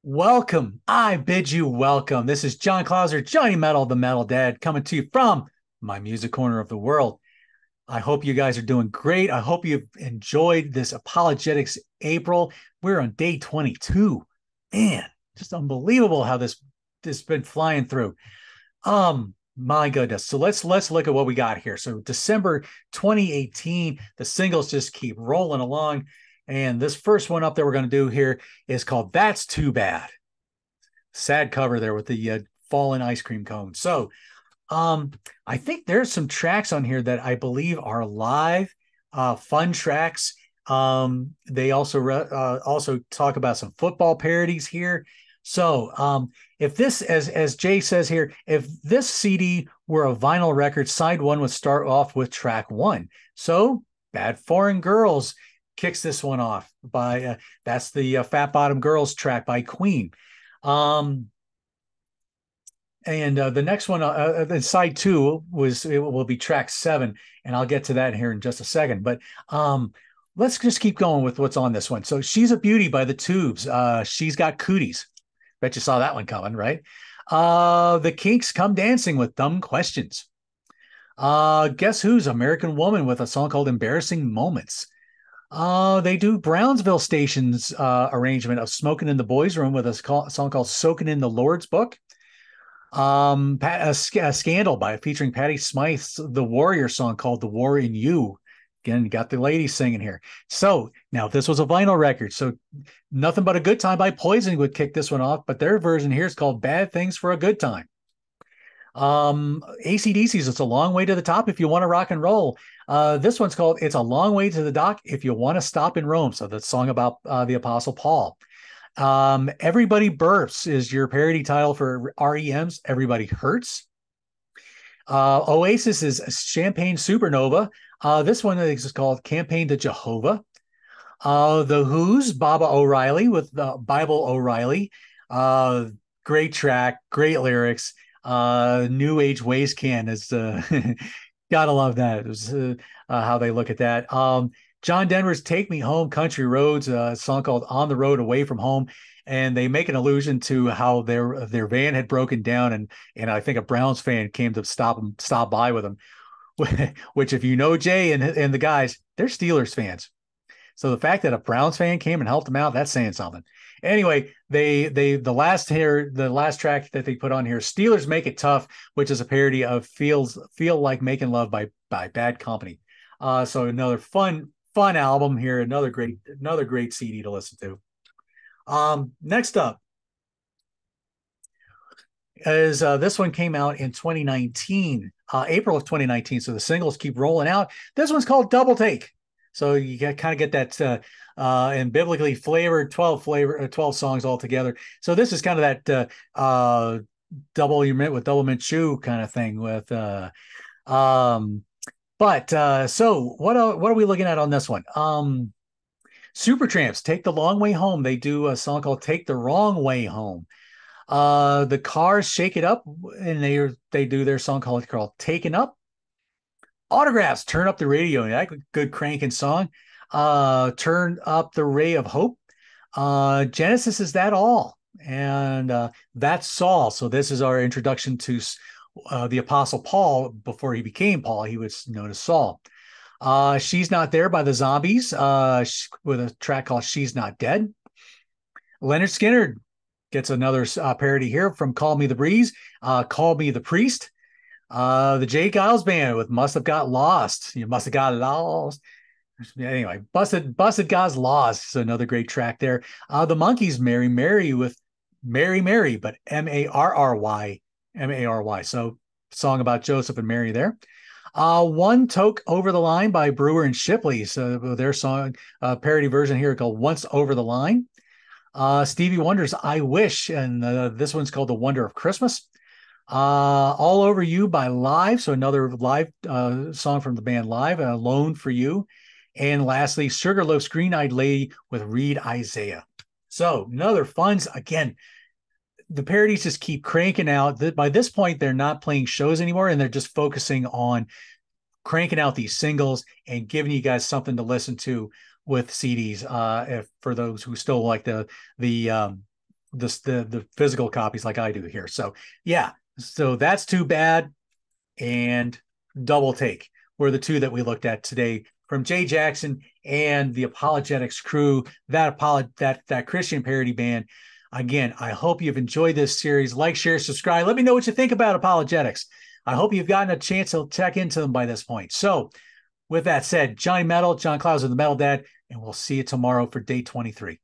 Welcome. I bid you welcome. This is John Clauser, Johnny Metal, the Metal Dad, coming to you from my music corner of the world. I hope you guys are doing great. I hope you've enjoyed this ApologetiX April. We're on day 22. Man, just unbelievable how this has been flying through. My goodness. So let's look at what we got here. So December 2018, the singles just keep rolling along. And this first one up that we're going to do here is called That's Too Bad. Sad cover there with the fallen ice cream cone. So I think there's some tracks on here that I believe are live, fun tracks. They also talk about some football parodies here. So if this, as Jay says here, if this CD were a vinyl record, side one would start off with track one. So Bad Foreign Girls kicks this one off by that's the Fat Bottom Girls track by Queen. Um, and the next one, side two it will be track seven, and I'll get to that here in just a second. But let's just keep going with what's on this one. So She's a Beauty by the Tubes. She's Got Cooties. Bet you saw that one coming, right? The Kinks Come Dancing with Dumb Questions. Guess Who's American Woman with a song called Embarrassing Moments. They do Brownsville Station's arrangement of Smoking in the Boys' Room with a song called Soaking in the Lord's Book. A Scandal by featuring Patti Smythe's The Warrior song called The War in You. Again, got the ladies singing here. So now this was a vinyl record. So Nothing But a Good Time by Poison would kick this one off, but their version here is called Bad Things for a Good Time. AC/DC's It's a Long Way to the Top if you want to rock and roll. This one's called It's a Long Way to the Dock if you want to stop in Rome. So that's a song about the Apostle Paul. Everybody Burps is your parody title for REM's Everybody Hurts. Oasis is Champagne Supernova. This one is called Campaign to Jehovah. The Who's Baba O'Reilly with Bible O'Reilly. Great track, great lyrics. New Age Waste Can is gotta love that. It was how they look at that. John Denver's Take Me Home Country Roads, a song called On the Road Away from Home. And they make an allusion to how their van had broken down, and I think a Browns fan came to stop by with them. Which, if you know Jay and the guys, they're Steelers fans. So the fact that a Browns fan came and helped them out, that's saying something. Anyway, the last track that they put on here, Steelers Make It Tough, which is a parody of Feel Like Making Love by Bad Company. So another fun album here, another great CD to listen to. Next up is this one came out in 2019, April of 2019. So the singles keep rolling out. This one's called Double Take. So you kind of get that and biblically flavored 12 songs all together. So this is kind of that double you mint with double mint chew kind of thing with so what are we looking at on this one? Supertramps, Take the Long Way Home. They do a song called Take the Wrong Way Home. The Cars, Shake It Up, and they do their song called Taken Up. Autographs, Turn Up the Radio. That good cranking song. Turn Up the Ray of Hope. Genesis, Is That All? And That's Saul. So this is our introduction to the Apostle Paul. Before he became Paul, he was known as Saul. She's Not There by the Zombies with a track called She's Not Dead. Leonard Skinner gets another parody here from Call Me the Breeze, Call Me the Priest. The J. Giles Band with Must Have Got Lost. You must have got lost. Anyway, Busted God's Lost is another great track there. The Monkees, Mary Mary with Mary Mary, but Marry. So song about Joseph and Mary there. One Toke Over the Line by Brewer and Shipley. So their song parody version here called Once Over the Line. Stevie Wonder's I Wish, and this one's called The Wonder of Christmas. All Over You by Live, so another live song from the band Live, Alone for You. And lastly, Sugarloaf's Green Eyed Lady with Read Isaiah. So another fun, again, the parodies just keep cranking out. By this point, they're not playing shows anymore, and they're just focusing on cranking out these singles and giving you guys something to listen to with CDs. For those who still like the the physical copies like I do here. So yeah, so that's Too Bad and Double Take were the two that we looked at today from Jay Jackson and the ApologetiX crew, that Christian parody band. Again, I hope you've enjoyed this series. Like, share, subscribe. Let me know what you think about ApologetiX. I hope you've gotten a chance to check into them by this point. So, with that said, Johnny Metal, John Clouds of the Metal Dad, and we'll see you tomorrow for day 23.